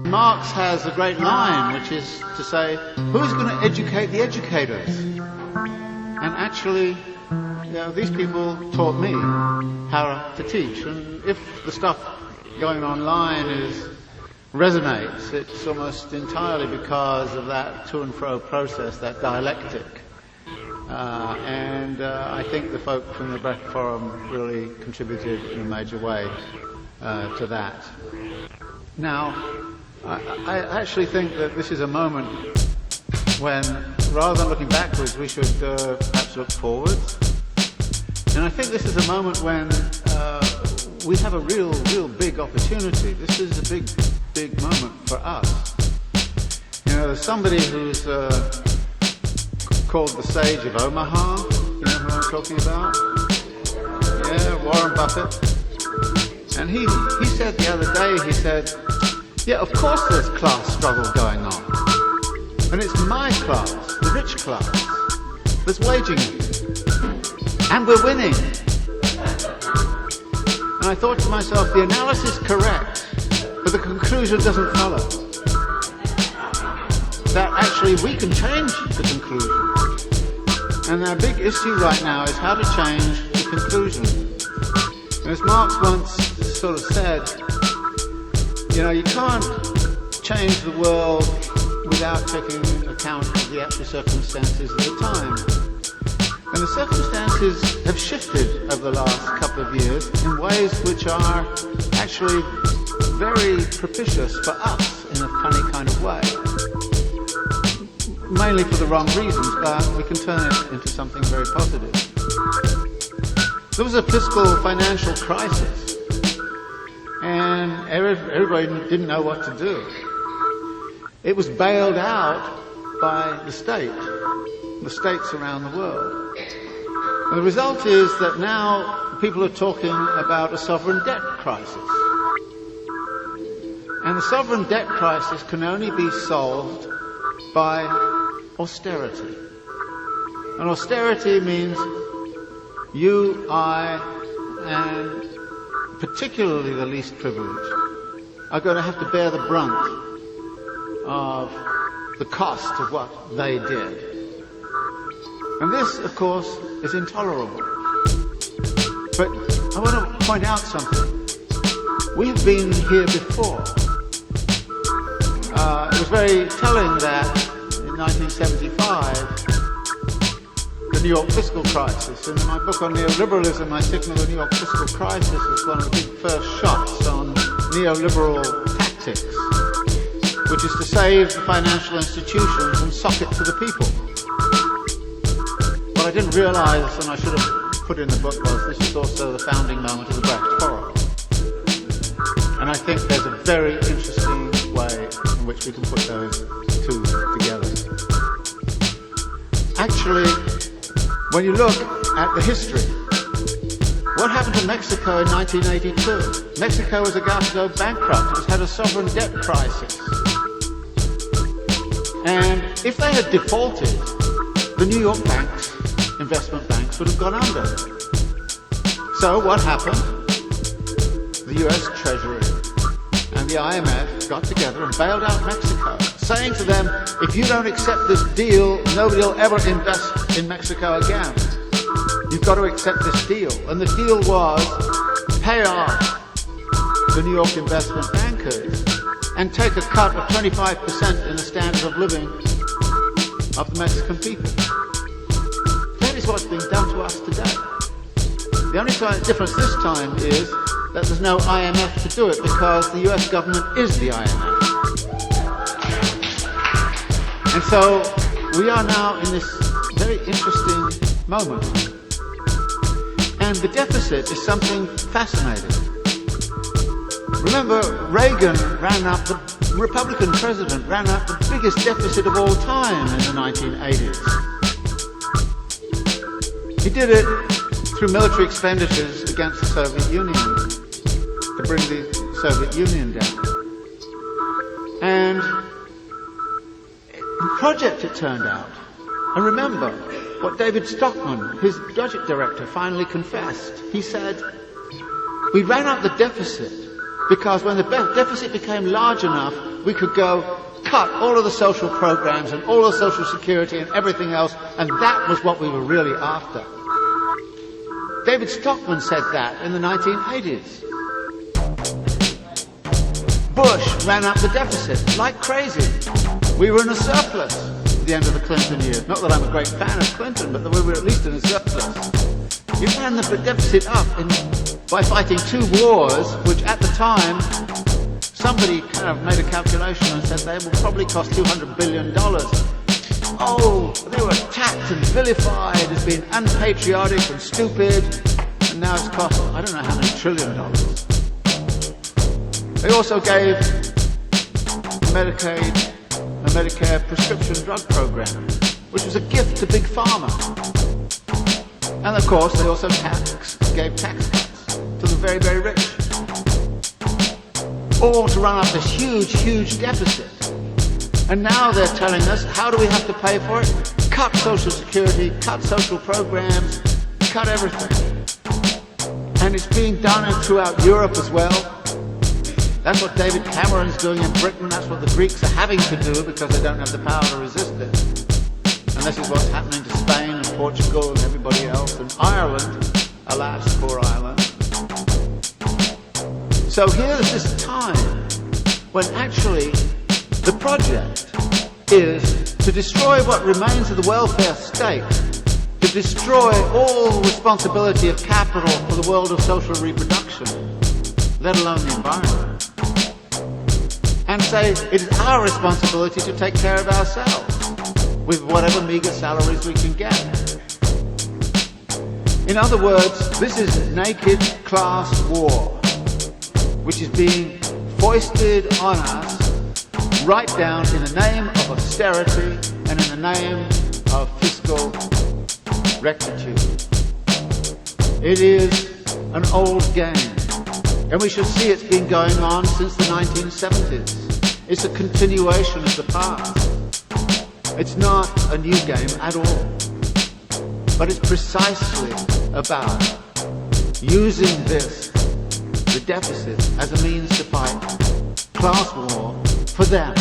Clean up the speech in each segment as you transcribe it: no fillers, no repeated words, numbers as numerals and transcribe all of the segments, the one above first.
Marx has a great line, which is to say, who's going to educate the educators? And actually, these people taught me how to teach. And if the stuff going online resonates, it's almost entirely because of that to and fro process, that dialectic. And I think the folk from the Brecht Forum really contributed in a major way to that. Now, I actually think that this is a moment when, rather than looking backwards, we should perhaps look forwards. And I think this is a moment when we have a real big opportunity. This is a big moment for us. There's somebody who's called the Sage of Omaha. You know who I'm talking about? Yeah, Warren Buffett. And he said the other day, he said, yeah, of course there's class struggle going on. And it's my class, the rich class, that's waging it. And we're winning. And I thought to myself, the analysis is correct, but the conclusion doesn't follow. That actually we can change the conclusion. And our big issue right now is how to change the conclusion. And as Marx once sort of said, you can't change the world without taking account of the actual circumstances of the time. And the circumstances have shifted over the last couple of years in ways which are actually very propitious for us in a funny kind of way. Mainly for the wrong reasons, but we can turn it into something very positive. There was a fiscal financial crisis. And everybody didn't know what to do. It was bailed out by the states around the world. And the result is that now people are talking about a sovereign debt crisis. And the sovereign debt crisis can only be solved by austerity. And austerity means you, I, and particularly the least privileged, are going to have to bear the brunt of the cost of what they did. And this, of course, is intolerable. But I want to point out something. We have been here before. It was very telling that in 1975, the New York fiscal crisis. And in my book on neoliberalism, I signal the New York fiscal crisis as one of the big first shots on neoliberal tactics, which is to save the financial institutions and sock it to the people. What I didn't realize, and I should have put in the book, was this is also the founding moment of the Brecht Forum. And I think there's a very interesting way in which we can put those two together. Actually, when you look at the history, what happened to Mexico in 1982? Mexico was about to go bankrupt. It had a sovereign debt crisis. And if they had defaulted, the New York banks, investment banks, would have gone under. So what happened? The US Treasury and the IMF got together and bailed out Mexico, saying to them, if you don't accept this deal, nobody will ever invest in Mexico again. You've got to accept this deal. And the deal was pay off the New York investment bankers and take a cut of 25% in the standard of living of the Mexican people. That is what's being done to us today. The only difference this time is that there's no IMF to do it because the US government is the IMF. And so we are now in this very interesting moment. And the deficit is something fascinating. Remember, Reagan the Republican president ran up the biggest deficit of all time in the 1980s. He did it through military expenditures against the Soviet Union to bring the Soviet Union down. And the project, it turned out, and remember, what David Stockman, his budget director, finally confessed. He said, we ran up the deficit because when the deficit became large enough, we could go cut all of the social programs and all of social security and everything else, and that was what we were really after. David Stockman said that in the 1980s. Bush ran up the deficit like crazy. We were in a surplus at the end of the Clinton years. Not that I'm a great fan of Clinton, but we were at least in a surplus. You ran the deficit up by fighting two wars, which at the time, somebody kind of made a calculation and said they will probably cost $200 billion. Oh, they were attacked and vilified as being unpatriotic and stupid, and now it's cost, I don't know how many $1 trillion. They also gave Medicaid and Medicare prescription drug program, which was a gift to Big Pharma. And of course, they also gave tax cuts to the very, very rich. All to run up this huge, huge deficit. And now they're telling us, how do we have to pay for it? Cut Social Security, cut social programs, cut everything. And it's being done throughout Europe as well. That's what David Cameron's doing in Britain. That's what the Greeks are having to do because they don't have the power to resist it. And this is what's happening to Spain and Portugal and everybody else. And Ireland, alas, poor Ireland. So here's this time when actually the project is to destroy what remains of the welfare state, to destroy all responsibility of capital for the world of social reproduction, let alone the environment, and say it is our responsibility to take care of ourselves with whatever meager salaries we can get. In other words, this is naked class war, which is being foisted on us right down in the name of austerity and in the name of fiscal rectitude. It is an old game, and we should see it's been going on since the 1970s. It's a continuation of the past. It's not a new game at all, but it's precisely about using the deficit, as a means to fight class war for them.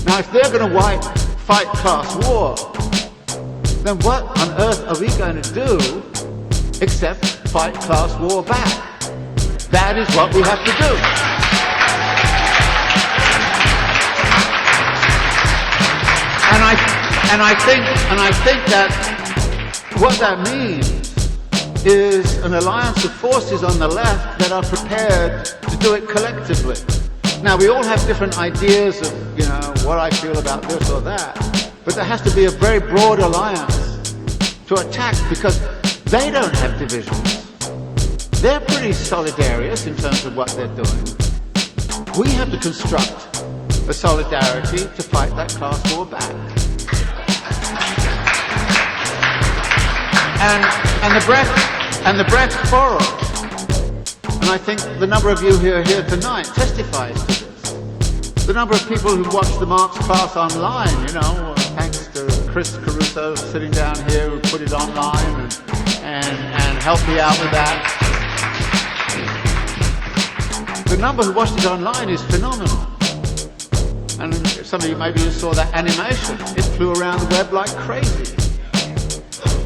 Now, if they're going to fight class war, then what on earth are we going to do except fight class war back? That is what we have to do. And I think that what that means is an alliance of forces on the left that are prepared to do it collectively. Now, we all have different ideas of, what I feel about this or that, but there has to be a very broad alliance to attack, because they don't have divisions. They're pretty solidarious in terms of what they're doing. We have to construct a solidarity to fight that class war back. And the Brecht Forum, and I think the number of you who are here tonight testifies to this. The number of people who watch the Marx class online, thanks to Chris Caruso sitting down here who put it online and helped me out with that. The number who watched it online is phenomenal. And some of you maybe saw that animation. It flew around the web like crazy.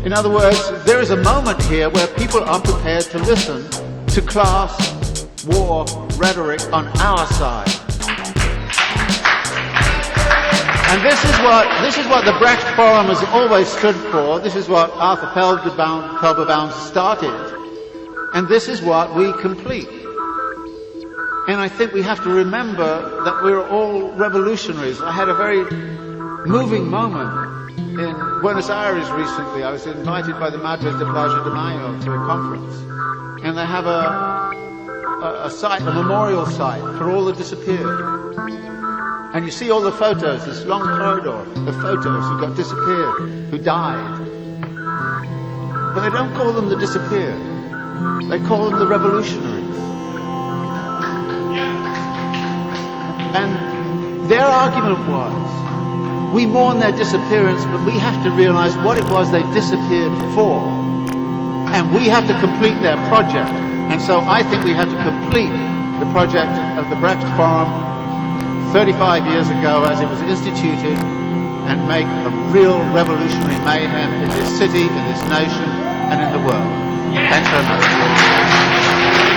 In other words, there is a moment here where people are prepared to listen to class war rhetoric on our side. And this is what the Brecht Forum has always stood for. This is what Arthur Pelberbaum started. And this is what we complete. And I think we have to remember that we're all revolutionaries. I had a very moving moment in Buenos Aires recently. I was invited by the Madres de Playa de Mayo to a conference. And they have a site, a memorial site for all that disappeared. And you see all the photos, this long corridor of photos who got disappeared, who died. But they don't call them the disappeared. They call them the revolutionaries. And their argument was We mourn their disappearance, but we have to realize what it was they disappeared for. And we have to complete their project. And so I think we have to complete the project of the Brecht Forum 35 years ago as it was instituted, and make a real revolutionary mayhem in this city, in this nation, and in the world. Thanks very much.